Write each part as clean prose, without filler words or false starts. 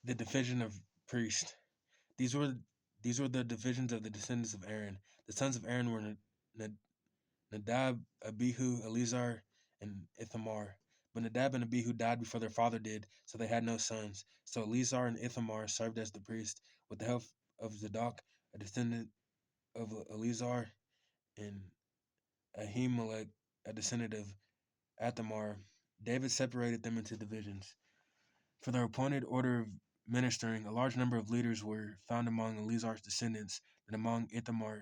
The division of priest. These were these were the divisions of the descendants of Aaron. The sons of Aaron were Nadab, Abihu, Eleazar, and Ithamar. But Nadab and Abihu died before their father did, so they had no sons. So Eleazar and Ithamar served as the priest with the help of Zadok, a descendant of Eleazar, and Ahimelech, a descendant of Athamar. David separated them into divisions. For their appointed order of ministering, a large number of leaders were found among Eleazar's descendants than among Ithamar's,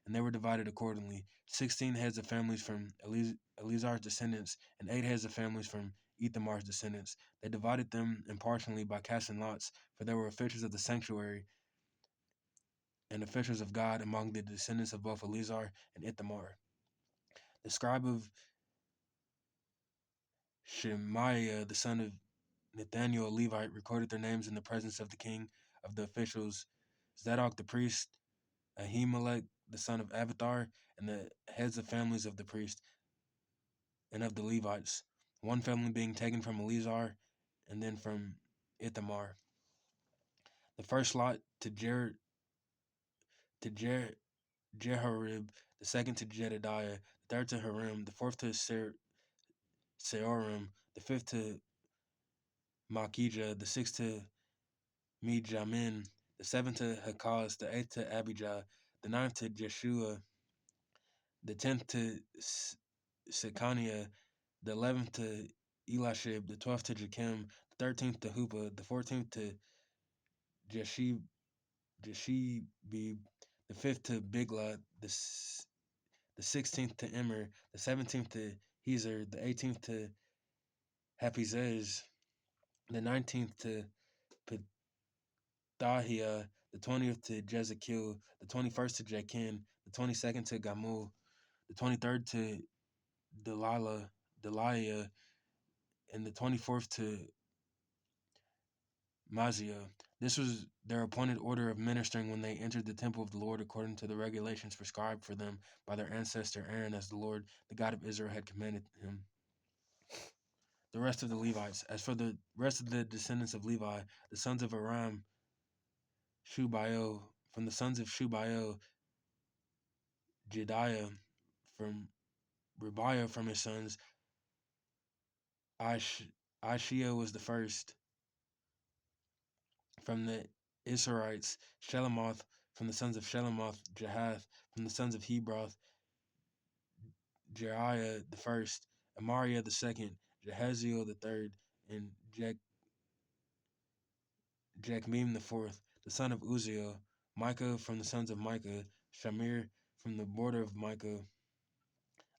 and they were divided accordingly. 16 heads of families from Eleazar's descendants, and 8 heads of families from Ithamar's descendants. They divided them impartially by casting lots, for there were officials of the sanctuary and officials of God among the descendants of both Eleazar and Ithamar. The scribe of Shemaiah, the son of Nathaniel, a Levite, recorded their names in the presence of the king of the officials, Zadok the priest, Ahimelech the son of Abiathar, and the heads of families of the priests and of the Levites, one family being taken from Eleazar and then from Ithamar. The first lot to Jehoram, the second to Jedediah, the third to Harim, the fourth to Seorim, the fifth to Makijah, the sixth to Mijamin, the seventh to Hakaz, the eighth to Abijah, the ninth to Jeshua, the 10th to Sekaniah, the 11th to Elishib, the 12th to Jakim, the 13th to Hupa, the 14th to Jeshib, the 5th to Bigla, the 16th to Immer, the 17th to Hezer, the 18th to Hapizez, the 19th to Pethahiah, the 20th to Jezekiel, the 21st to Jachin, the 22nd to Gamul, the 23rd to Deliah, and the 24th to Maziah. This was their appointed order of ministering when they entered the temple of the Lord according to the regulations prescribed for them by their ancestor Aaron, as the Lord, the God of Israel, had commanded him. The rest of the Levites. As for the rest of the descendants of Levi, the sons of Aram, Shubael, from the sons of Shubael, Jediah, from Rebiah, from his sons, Ishia was the first. From the Israelites, Shelomoth, from the sons of Shelomoth, Jahath, from the sons of Hebroth, Jeriah the first, Amariah the second, Jehaziel the third, and Jechmeam the fourth, the son of Uzziel, Micah from the sons of Micah, Shamir from the border of Micah,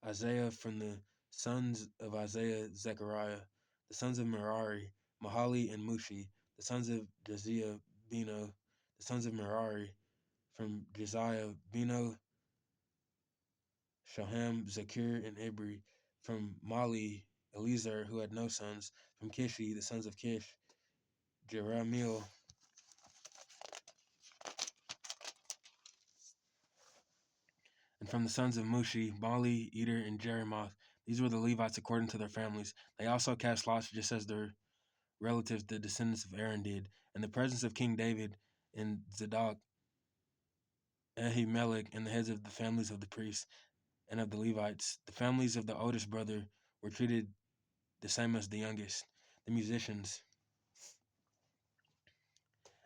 Isaiah from the sons of Isaiah, Zechariah, the sons of Merari, Mahali and Mushi, the sons of Josiah, Beno, the sons of Merari, from Josiah, Beno, Shoham, Zakir, and Ibri, from Mali, Eleazar, who had no sons, from Kishi, the sons of Kish, Jeramiel, and from the sons of Mushi, Bali, Eder, and Jeremoth. These were the Levites according to their families. They also cast lots just as their relatives, the descendants of Aaron, did. In the presence of King David and Zadok, Ahimelech, and the heads of the families of the priests and of the Levites, the families of the oldest brother were treated the same as the youngest. The musicians.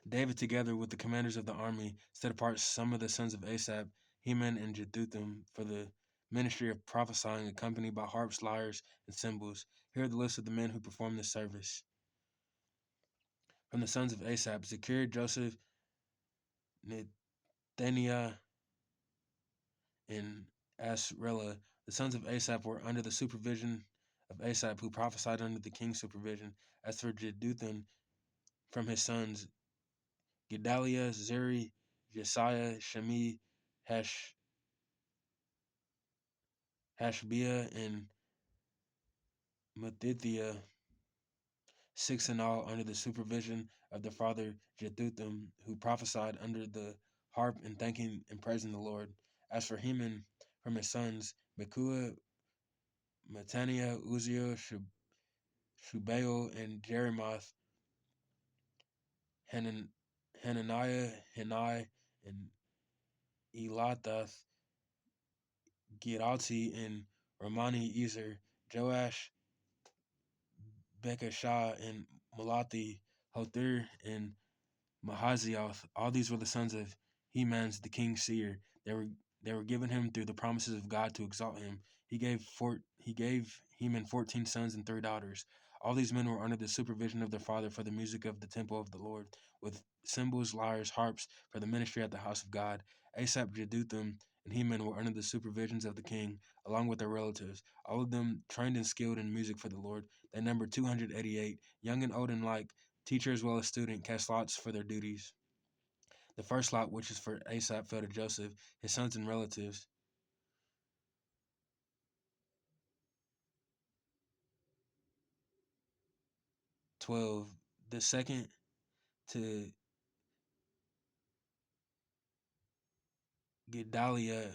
David, together with the commanders of the army, set apart some of the sons of Asaph, Heman and Jeduthun, for the ministry of prophesying, accompanied by harps, lyres, and cymbals. Here are the list of the men who performed this service. From the sons of Asaph, Zechir, Joseph, Nethaniah, and Asrela. The sons of Asaph were under the supervision of Asaph, who prophesied under the king's supervision. As for Jeduthun, from his sons, Gedaliah, Zeri, Jesiah, Shemi, Hashbiah, and Mattithiah, 6 in all, under the supervision of their father Jeduthun, who prophesied under the harp and thanking and praising the Lord. As for Heman, from his sons, Bekua, Mataniah, Uzziel, Shubael, and Jeremoth, Hanan, Hananiah, Hanai, and Elathath, Giralti, and Ramani Ezer, Joash, Bekashah, and Malathi, Hothir, and Mahazioth. All these were the sons of Hemans, the king's seer. They were given him through the promises of God to exalt him. He gave Heman 14 sons and 3 daughters. All these men were under the supervision of their father for the music of the temple of the Lord, with cymbals, lyres, harps for the ministry at the house of God. Asaph, Jeduthun, and Heman were under the supervisions of the king, along with their relatives, all of them trained and skilled in music for the Lord. They numbered 288, young and old alike. Teacher as well as student cast lots for their duties. The first lot, which is for Asaph, fell to Joseph, his sons and relatives. 12. The second to Gedaliah,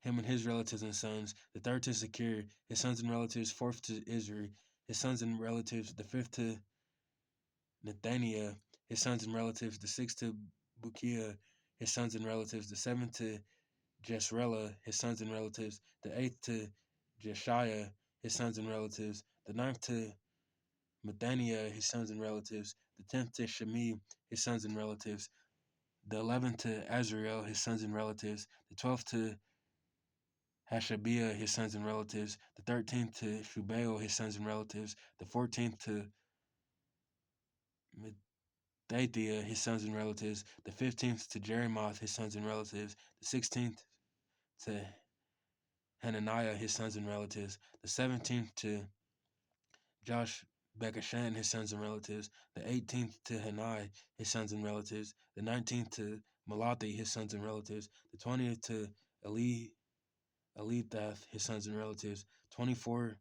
him and his relatives and sons. The third to Secure, his sons and relatives. Fourth to Israel, his sons and relatives. The fifth to Nethaniah, his sons and relatives. The sixth to Bukiah, his sons and relatives. The seventh to Jesrela, his sons and relatives. The eighth to Jeshiah, his sons and relatives. The ninth to Methaniah, his sons and relatives. The 10th to Shemi, his sons and relatives. The 11th to Azrael, his sons and relatives. The 12th to Hashabiah, his sons and relatives. The 13th to Shubael, his sons and relatives. The 14th to Methathiah, his sons and relatives. The 15th to Jeremoth, his sons and relatives. The 16th to Hananiah, his sons and relatives. The 17th to Josh Bekashan, his sons and relatives. The 18th to Hanai, his sons and relatives. The 19th to Malathi, his sons and relatives. The 20th to Elithath, his sons and relatives. 21st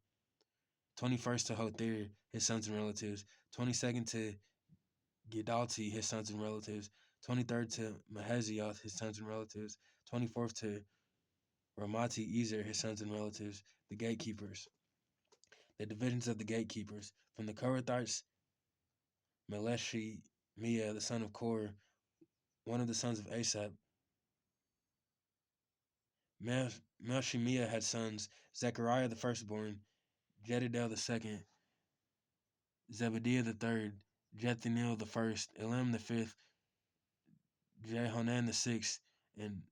to Hothir, his sons and relatives. 22nd to Gedalti, his sons and relatives. 23rd to Mahazioth, his sons and relatives. 24th to Ramati Ezer, his sons and relatives. The gatekeepers. The divisions of the gatekeepers. From the Kohathites, Meleshi Mia, the son of Kor, one of the sons of Asaph. Melshemiah had sons, Zechariah the firstborn, Jedidiah the second, Zebediah the third, Jethniel the first, Elam the fifth, Jehonan the sixth, and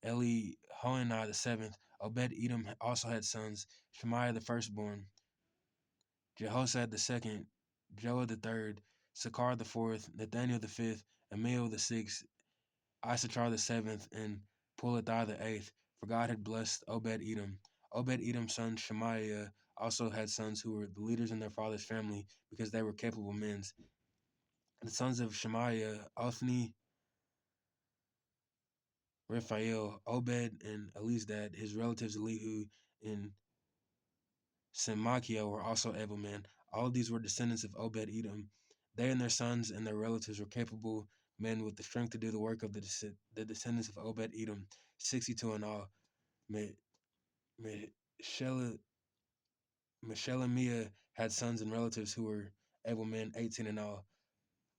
Elihoenai the seventh. Obed Edom also had sons, Shemaiah the firstborn, Jehosad the second, Joah the third, Sakar the fourth, Nathaniel the fifth, Amiel the sixth, Issachar the seventh, and Pulathai the eighth, for God had blessed Obed Edom. Obed Edom's son Shemaiah also had sons who were the leaders in their father's family because they were capable men. The sons of Shemaiah, Othni, Raphael, Obed, and Elizdad, his relatives Elihu and Semachiah were also able men. All of these were descendants of Obed Edom. They and their sons and their relatives were capable men with the strength to do the work of the descendants of Obed Edom, 62 in all. Meshelemiah had sons and relatives who were able men, 18 in all.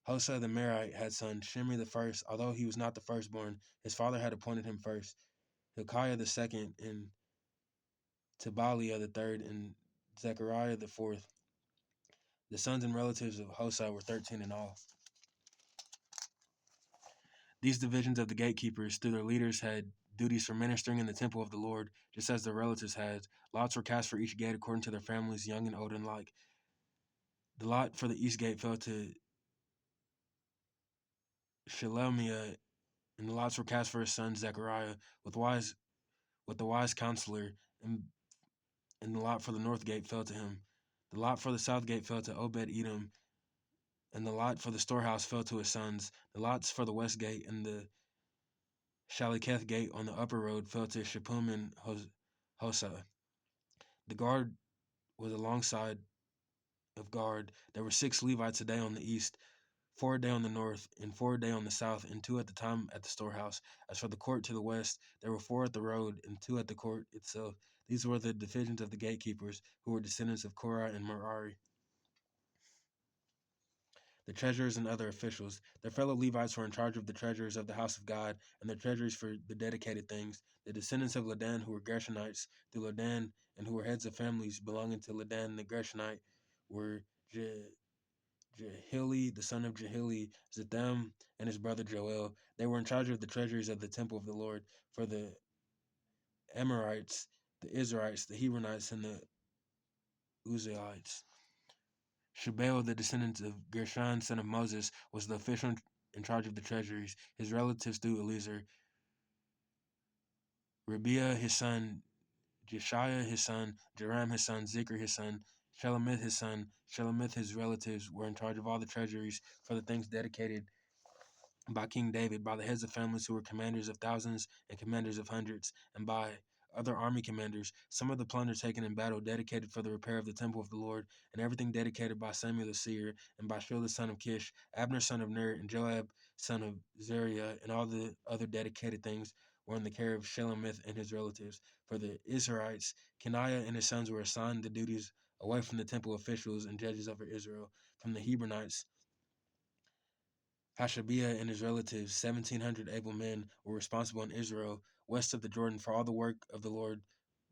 Hosea the Merite had son Shimri the first, although he was not the firstborn. His father had appointed him first. Hilkiah the second, and Tabaliah the third, and Zechariah the fourth. The sons and relatives of Hosea were 13 in all. These divisions of the gatekeepers, through their leaders, had duties for ministering in the temple of the Lord, just as their relatives had. Lots were cast for each gate according to their families, young and old alike. The lot for the east gate fell to Shelemiah, and the lots were cast for his son Zechariah with the wise counselor, and the lot for the north gate fell to him. The lot for the south gate fell to Obed Edom, and the lot for the storehouse fell to his sons. The lots for the west gate and the Shaliketh gate on the upper road fell to Shapum and Hosah. The guard was alongside of guard. There were 6 Levites a day on the east, 4 a day on the north, and 4 a day on the south, and 2 at the time at the storehouse. As for the court to the west, there were 4 at the road, and 2 at the court itself. These were the divisions of the gatekeepers, who were descendants of Korah and Merari. The treasurers and other officials. Their fellow Levites were in charge of the treasures of the house of God and their treasuries for the dedicated things. The descendants of Ladan, who were Gershonites through Ladan and who were heads of families belonging to Ladan the Gershonite, were Jehili, the son of Jehili, Zatham, and his brother Joel. They were in charge of the treasuries of the temple of the Lord for the Amorites, the Israelites, the Hebronites, and the Uzzites. Shubael, the descendant of Gershon, son of Moses, was the official in charge of the treasuries. His relatives through Eliezer, Rebiah his son, Jeshiah his son, Joram his son, Zikr his son, Shelomith his son, Shelomith his relatives were in charge of all the treasuries for the things dedicated by King David, by the heads of families who were commanders of thousands and commanders of hundreds, and by other army commanders. Some of the plunder taken in battle dedicated for the repair of the temple of the Lord, and everything dedicated by Samuel the seer, and by Shul the son of Kish, Abner son of Ner, and Joab son of Zeruiah, and all the other dedicated things were in the care of Shelomith and his relatives. For the Israelites, Kenaiah and his sons were assigned the duties away from the temple officials and judges over Israel. From the Hebronites, Hashabiah and his relatives, 1,700 able men, were responsible in Israel, west of the Jordan, for all the work of the Lord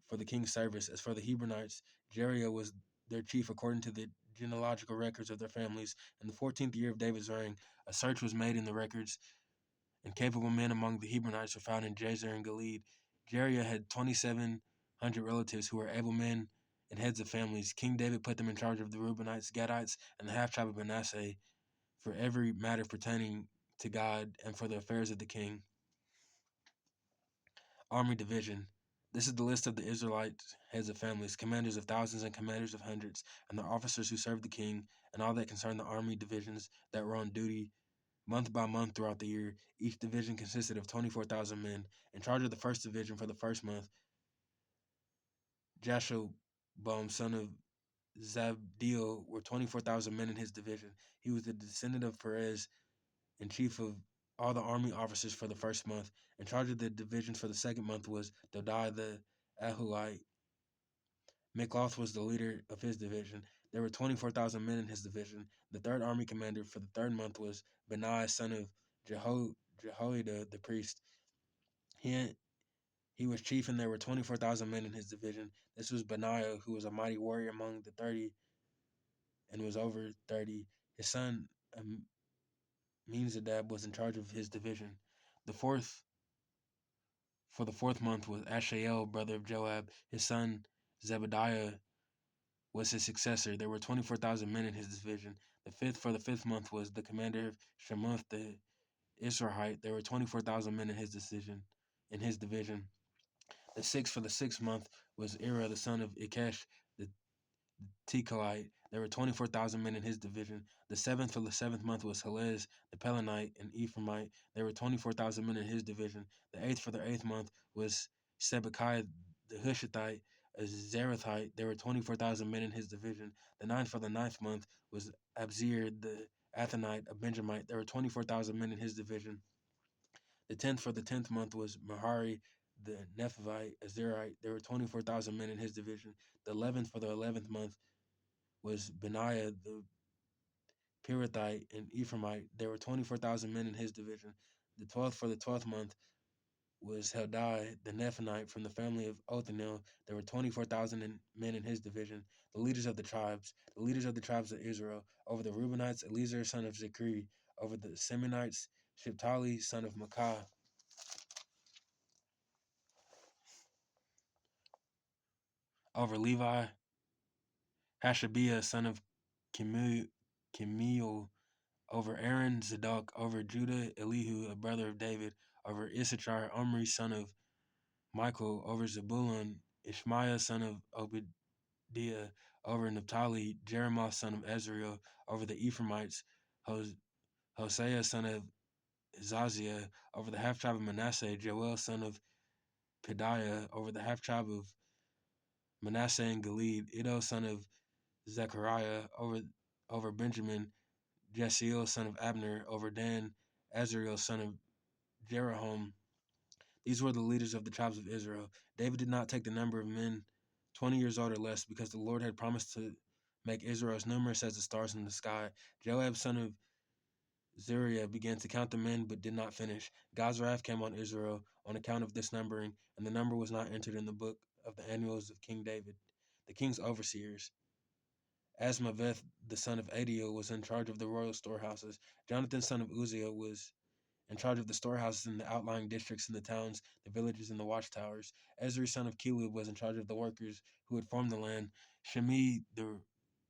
for the king's service. As for the Hebronites, Jeriah was their chief according to the genealogical records of their families. In the 14th year of David's reign, a search was made in the records, and capable men among the Hebronites were found in Jazer and Gilead. Jeriah had 2,700 relatives who were able men and heads of families. King David put them in charge of the Reubenites, Gadites, and the half tribe of Manasseh, for every matter pertaining to God and for the affairs of the king. Army Division. This is the list of the Israelite heads of families, commanders of thousands and commanders of hundreds, and the officers who served the king, and all that concerned the army divisions that were on duty month by month throughout the year. Each division consisted of 24,000 men. In charge of the first division for the first month, Jashobeam, son of Zabdiel, were 24,000 men in his division. He was the descendant of Perez and chief of all the army officers for the first month. In charge of the divisions for the second month was Dodai the Ahulite. Mikloth was the leader of his division. There were 24,000 men in his division. The third army commander for the third month was Benai, son of Jehoiada the priest. He, he was chief, and there were 24,000 men in his division. This was Benaiah, who was a mighty warrior among the 30 and was over 30. His son Amminadab was in charge of his division. The fourth For the fourth month was Ashael, brother of Joab. His son Zebediah was his successor. There were 24,000 men in his division. The fifth For the fifth month was the commander of Shemuth the Israelite. There were 24,000 men in his decision. In his division. The sixth For the sixth month was Ira, the son of Ikesh the Tekoite. There were 24,000 men in his division. The seventh For the seventh month was Helez the Pelonite and Ephraimite. There were 24,000 men in his division. The eighth For the eighth month was Sebekai the Hushathite, a Zerathite. There were 24,000 men in his division. The ninth For the ninth month was Abzir the Athonite, a Benjamite. There were 24,000 men in his division. The 10th For the 10th month was Mahari the Nephite, a Zerite. There were 24,000 men in his division. The 11th For the 11th month was Benaiah the Pirathite and Ephraimite. There were 24,000 men in his division. The 12th For the 12th month was Heldai the Nephite from the family of Othniel. There were 24,000 men in his division. The leaders of the tribes of Israel, over the Reubenites, Eliezer son of Zikri, over the Simeonites, Shiptali son of Makah, over Levi, Hashabiah son of Chemiel, over Aaron, Zadok, over Judah, Elihu, a brother of David, over Issachar, Omri, son of Michael, over Zebulun, Ishmaiah, son of Obadiah, over Naphtali, Jeremiah, son of Ezrael, over the Ephraimites, Hosea, son of Zaziah, over the half tribe of Manasseh, Joel, son of Pedaiah, over the half tribe of Manasseh and Gilead, Iddo, son of Zechariah, over Benjamin, Jesiel, son of Abner, over Dan, Azriel, son of Jeroham. These were the leaders of the tribes of Israel. David did not take the number of men 20 years old or less, because the Lord had promised to make Israel as numerous as the stars in the sky. Joab, son of Zeruiah, began to count the men, but did not finish. God's wrath came on Israel on account of this numbering, and the number was not entered in the book of the annuals of King David. The king's overseers. Asmaveth, the son of Adiel, was in charge of the royal storehouses. Jonathan, son of Uzziah, was in charge of the storehouses in the outlying districts in the towns, the villages, and the watchtowers. Ezri, son of Kelub, was in charge of the workers who had farmed the land. Shemi, the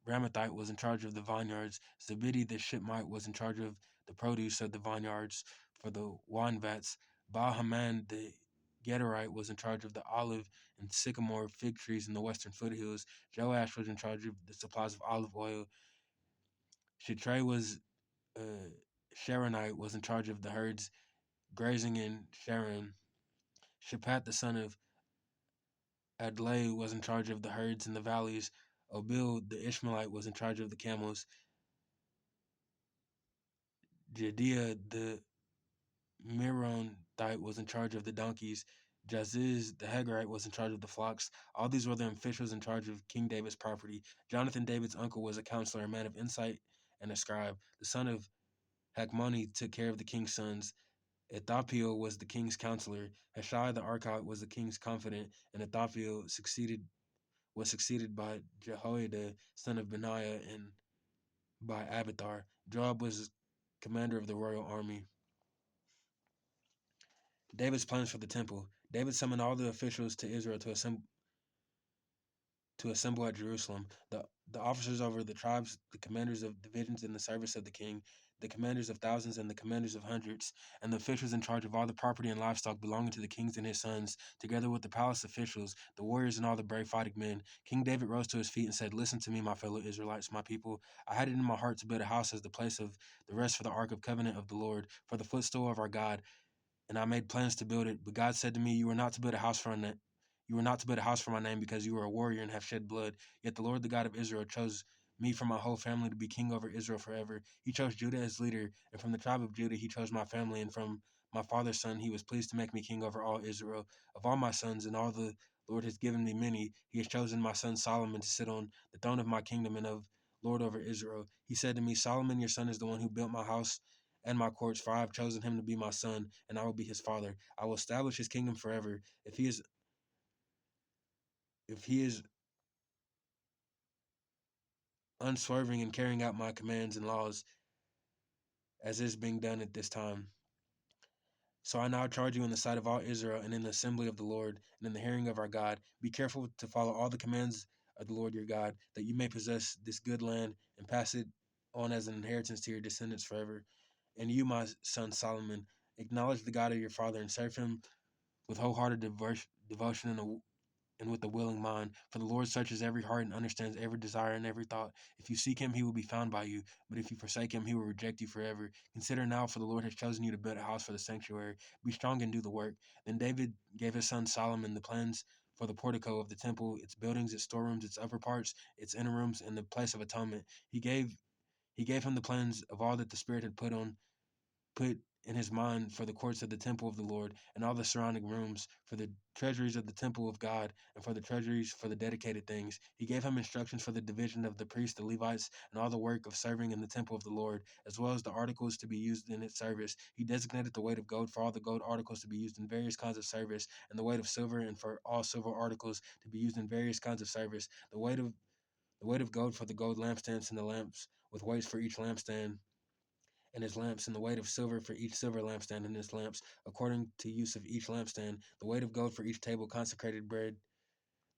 Ramathite, was in charge of the vineyards. Zabidi, the Shipmite, was in charge of the produce of the vineyards for the wine vats. Baal-Haman, the Gederite, was in charge of the olive and sycamore fig trees in the western foothills. Joash was in charge of the supplies of olive oil. Shitray was Sharonite was in charge of the herds grazing in Sharon. Shaphat, the son of Adlai, was in charge of the herds in the valleys. Obil, the Ishmaelite, was in charge of the camels. Jediah, the Meronite, was in charge of the donkeys. Jaziz, the Hagarite, was in charge of the flocks. All these were the officials in charge of King David's property. Jonathan, David's uncle, was a counselor, a man of insight, and a scribe. The son of Hakmoni took care of the king's sons. Ethophiel was the king's counselor. Hushai the Archite was the king's confidant, and Ethophiel was succeeded by Jehoiada, son of Benaiah, and by Abiathar. Joab was commander of the royal army. David's plans for the temple. David summoned all the officials to Israel to assemble at Jerusalem. The officers over the tribes, the commanders of divisions in the service of the king, the commanders of thousands and the commanders of hundreds, and the officials in charge of all the property and livestock belonging to the kings and his sons, together with the palace officials, the warriors, and all the brave fighting men. King David rose to his feet and said, "Listen to me, my fellow Israelites, my people. I had it in my heart to build a house as the place of the rest for the ark of covenant of the Lord, for the footstool of our God, and I made plans to build it. But God said to me, You are not to build a house for you are not to build a house for my name because you are a warrior and have shed blood. Yet the Lord, the God of Israel, chose me from my whole family to be king over Israel forever. He chose Judah as leader, and from the tribe of Judah he chose my family, and from my father's son he was pleased to make me king over all Israel. Of all my sons and all the Lord has given me many, he has chosen my son Solomon to sit on the throne of my kingdom and of Lord over Israel. He said to me, Solomon, your son is the one who built my house and my courts, for I have chosen him to be my son, and I will be his father. I will establish his kingdom forever. If he is unswerving in carrying out my commands and laws, as is being done at this time. So I now charge you in the sight of all Israel and in the assembly of the Lord and in the hearing of our God, be careful to follow all the commands of the Lord your God, that you may possess this good land and pass it on as an inheritance to your descendants forever. And you, my son Solomon, acknowledge the God of your father and serve him with wholehearted devotion and with a willing mind. For the Lord searches every heart and understands every desire and every thought. If you seek him, he will be found by you. But if you forsake him, he will reject you forever. Consider now, for the Lord has chosen you to build a house for the sanctuary. Be strong and do the work. Then David gave his son Solomon the plans for the portico of the temple, its buildings, its storerooms, its upper parts, its inner rooms, and the place of atonement. He gave him the plans of all that the Spirit had put in his mind for the courts of the temple of the Lord and all the surrounding rooms, for the treasuries of the temple of God, and for the treasuries for the dedicated things. He gave him instructions for the division of the priests, the Levites, and all the work of serving in the temple of the Lord, as well as the articles to be used in its service. He designated the weight of gold for all the gold articles to be used in various kinds of service, and the weight of silver and for all silver articles to be used in various kinds of service. The weight of gold for the gold lampstands and the lamps, with weights for each lampstand and his lamps, and the weight of silver for each silver lampstand and his lamps, according to use of each lampstand, the weight of gold for each table consecrated bread,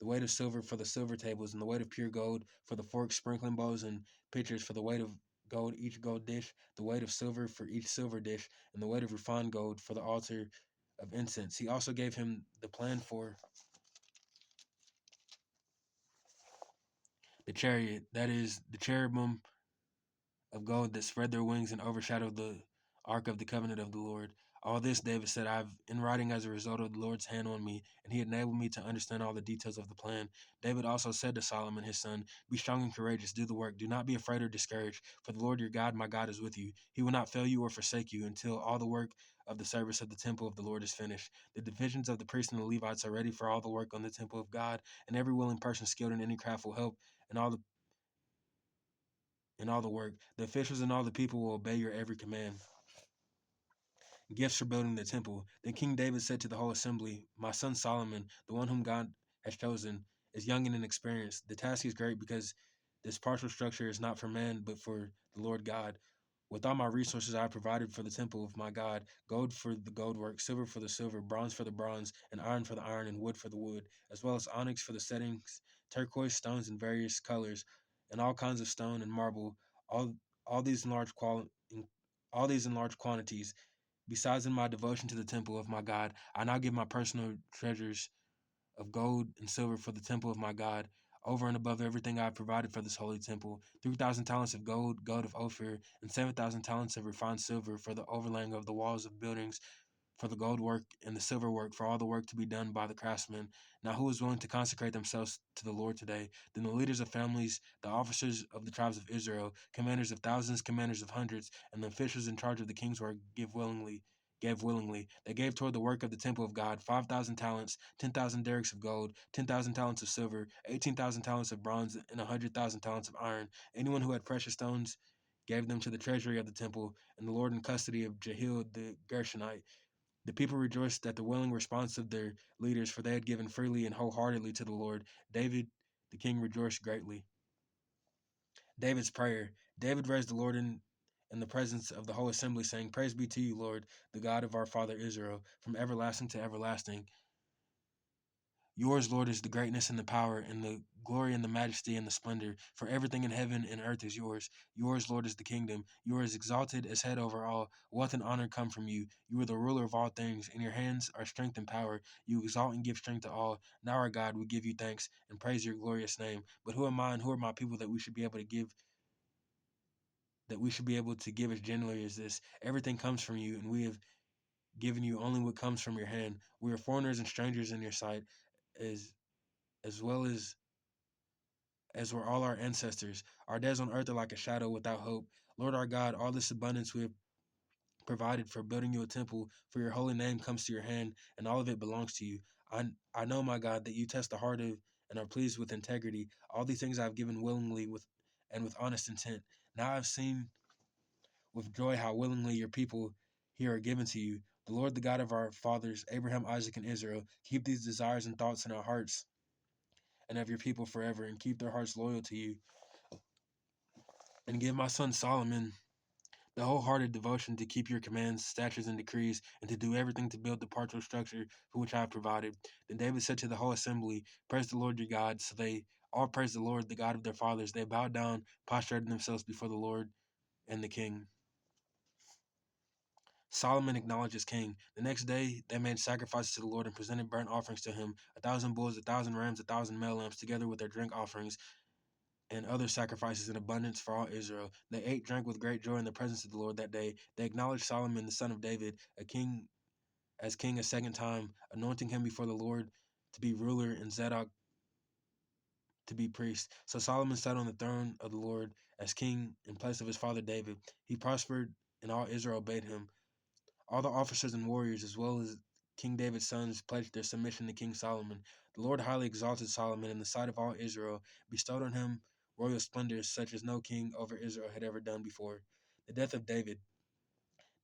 the weight of silver for the silver tables, and the weight of pure gold for the forks, sprinkling bowls, and pitchers, for the weight of gold each gold dish, the weight of silver for each silver dish, and the weight of refined gold for the altar of incense. He also gave him the plan for the chariot, that is, the cherubim of gold that spread their wings and overshadowed the ark of the covenant of the Lord. All this, David said, I have in writing as a result of the Lord's hand on me, and he enabled me to understand all the details of the plan. David also said to Solomon his son, Be strong and courageous, do the work, do not be afraid or discouraged, for the Lord your God, my God, is with you. He will not fail you or forsake you until all the work of the service of the temple of the Lord is finished. The divisions of the priests and the Levites are ready for all the work on the temple of God, and every willing person skilled in any craft will help, and all the in all the work. The officials and all the people will obey your every command. Gifts for building the temple. Then King David said to the whole assembly, my son Solomon, the one whom God has chosen, is young and inexperienced. The task is great because this partial structure is not for man, but for the Lord God. With all my resources, I have provided for the temple of my God gold for the gold work, silver for the silver, bronze for the bronze, and iron for the iron, and wood for the wood, as well as onyx for the settings, turquoise stones in various colors, and all kinds of stone and marble, all all these in large all these in large quantities. Besides, in my devotion to the temple of my God, I now give my personal treasures of gold and silver for the temple of my God, over and above everything I have provided for this holy temple, 3,000 talents of gold, gold of Ophir, and 7,000 talents of refined silver for the overlaying of the walls of buildings, for the gold work and the silver work, for all the work to be done by the craftsmen. Now, who is willing to consecrate themselves to the Lord today? Then the leaders of families, the officers of the tribes of Israel, commanders of thousands, commanders of hundreds, and the officials in charge of the king's work give willingly. Gave willingly. They gave toward the work of the temple of God 5,000 talents, 10,000 derricks of gold, 10,000 talents of silver, 18,000 talents of bronze, and 100,000 talents of iron. Anyone who had precious stones gave them to the treasury of the temple, and the Lord in custody of Jehiel the Gershonite. The people rejoiced at the willing response of their leaders, for they had given freely and wholeheartedly to the Lord. David, the king, rejoiced greatly. David's prayer. David raised the Lord in the presence of the whole assembly, saying, praise be to you, Lord, the God of our father Israel, from everlasting to everlasting. Yours, Lord, is the greatness and the power and the glory and the majesty and the splendor. For everything in heaven and earth is yours. Yours, Lord, is the kingdom. You are as exalted as head over all. Wealth and honor come from you. You are the ruler of all things. In your hands are strength and power. You exalt and give strength to all. Now, our God, we give you thanks and praise your glorious name. But who am I and who are my people that we should be able to give? That we should be able to give as generally as this. Everything comes from you, and we have given you only what comes from your hand. We are foreigners and strangers in your sight, as as well as were all our ancestors. Our days on earth are like a shadow without hope. Lord our God, all this abundance we have provided for building you a temple, for your holy name comes to your hand, and all of it belongs to you. I know, my God, that you test the heart of and are pleased with integrity. All these things I have given willingly with honest intent. Now I've seen with joy how willingly your people here are given to you. The Lord, the God of our fathers, Abraham, Isaac, and Israel, keep these desires and thoughts in our hearts and of your people forever, and keep their hearts loyal to you. And give my son Solomon the wholehearted devotion to keep your commands, statutes, and decrees, and to do everything to build the partial structure for which I have provided. Then David said to the whole assembly, praise the Lord your God. So they all praised the Lord, the God of their fathers. They bowed down, prostrated themselves before the Lord and the king. Solomon acknowledged as king. The next day they made sacrifices to the Lord and presented burnt offerings to him, 1,000 bulls, 1,000 rams, 1,000 male lambs, together with their drink offerings and other sacrifices in abundance for all Israel. They ate, drank with great joy in the presence of the Lord that day. They acknowledged Solomon, the son of David, as king a second time, anointing him before the Lord to be ruler and Zadok to be priest. So Solomon sat on the throne of the Lord as king in place of his father David. He prospered, and all Israel obeyed him. All the officers and warriors, as well as King David's sons, pledged their submission to King Solomon. The Lord highly exalted Solomon in the sight of all Israel, bestowed on him royal splendors such as no king over Israel had ever done before. The death of David.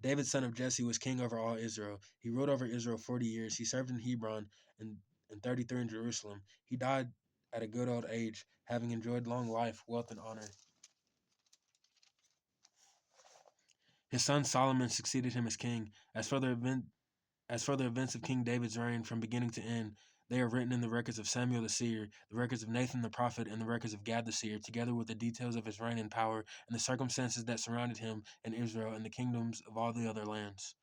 David, son of Jesse, was king over all Israel. He ruled over Israel 40 years. He served in Hebron and 33 in Jerusalem. He died at a good old age, having enjoyed long life, wealth, and honor. His son Solomon succeeded him as king. As for the events of King David's reign from beginning to end, they are written in the records of Samuel the seer, the records of Nathan the prophet, and the records of Gad the seer, together with the details of his reign and power, and the circumstances that surrounded him and Israel and the kingdoms of all the other lands.